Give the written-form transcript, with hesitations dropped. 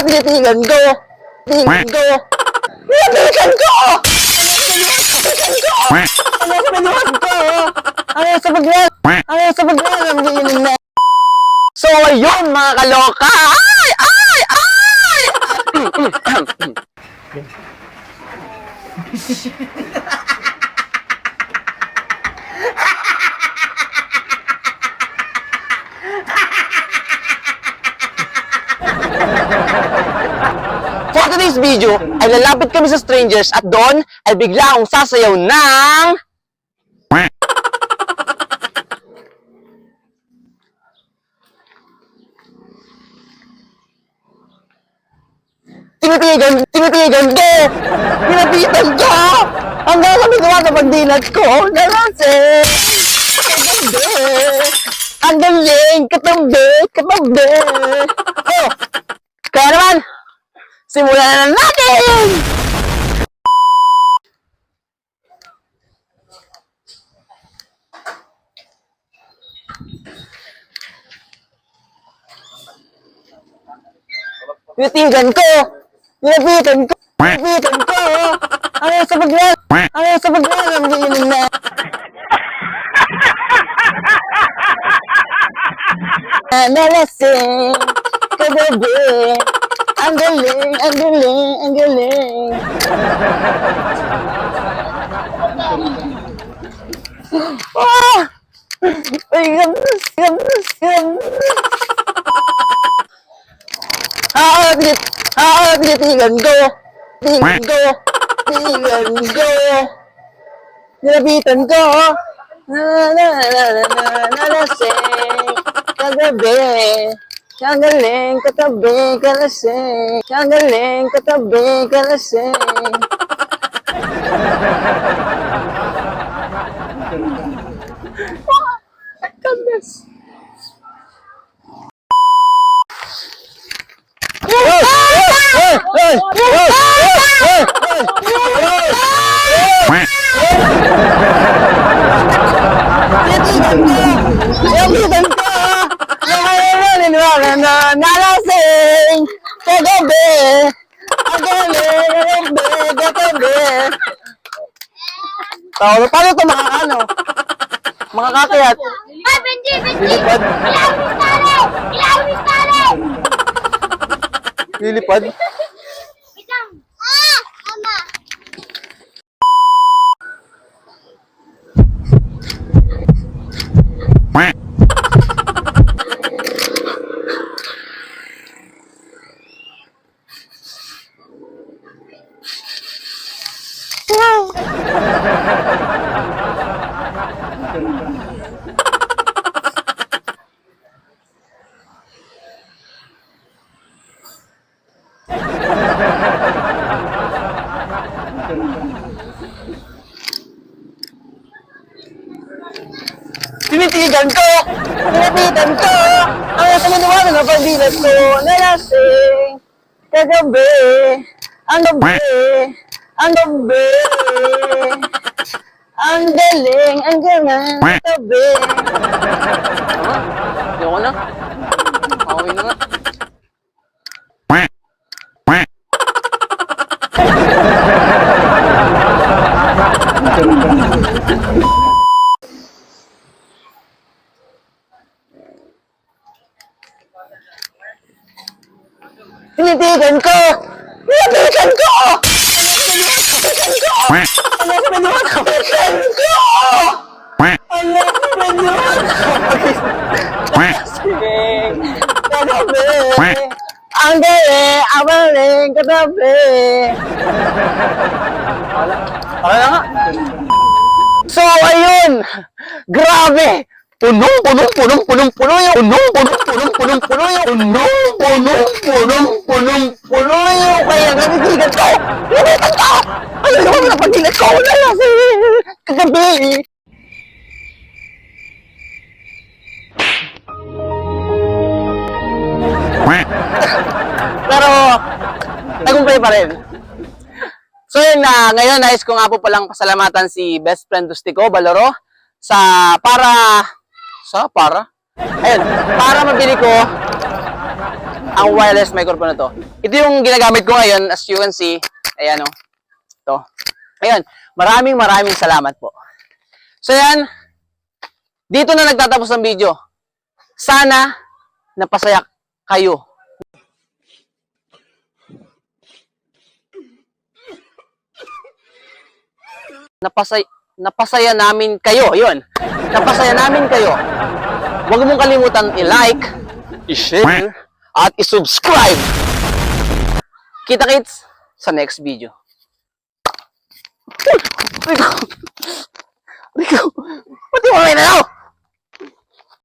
Tinitigan ko. Tinitigan ko. Tinitigan ko! Ano sa pinuhan ko? Ano sa paglan? Ano sa paglan? So, ayun mga kaloka! Ay! Ay! Ay! For today's video, ay lalapit kami sa strangers at doon ay bigla akong sasayaw ng... Tinitigan ko! Tinapitan ko! Hanggang sa bigla sa pagdilat ko, nalasing! Katabi! Ang galing! Katabi! Oh! Kaya naman, simulan na natin! Tinitigan ko! Tinapitan ko! Ano sa paglan? Ang giinom na! Nalasing! Kagabi! Ang galing! Ah! Ay, ganda! Tinitigan ko! Tinapitan ko! Nalasing! Kagabi! Kagaling, katabi, kalasing. Kagaling, katabi, kalasing. Goodness. Nalasing kagabi, ang galing, kagabi. Tawag, paano ito mga kakayat? Ay, Benji! Ilawis tali! Lilipad? Wait lang. Ah! Mama! Tinitigan ko! Tinapitan ko! Ang nasa manuwanan na pagdilat ko, nalasing kagabi, ang gabi, ang galing, kagabi. Ayoko na. Okay na nga. Tinitigan ko! Tinitigan ko! Ano sa manuwanan na pagdilat ko? Ano sa manuwanan na pagdilat ko? Kagabi! Ang galing, awaling, katabi. Wala na nga. So, ayun. Grabe. Puno yung kaya nabibigyan ko. Lumitan ko. Ano naman na pagdilat ko? Wala na si kagabi. Pero, tagumpay pa rin. So yun na, ngayon nais ko nga po palang pasalamatan si best friend Rustico Baloro para mabili ko ang wireless microphone na to. Ito yung ginagamit ko ngayon, as you can see. Ayan o. Ito. Ayan. Maraming salamat po. So yan. Dito na nagtatapos ang video. Sana napasaya kayo. Napasaya namin kayo. Yun. Napasaya namin kayo. Huwag mong kalimutan i-like, i-share, at i-subscribe. Kita-kits sa next video. Rico! Rico! Ba't di mo may nalaw?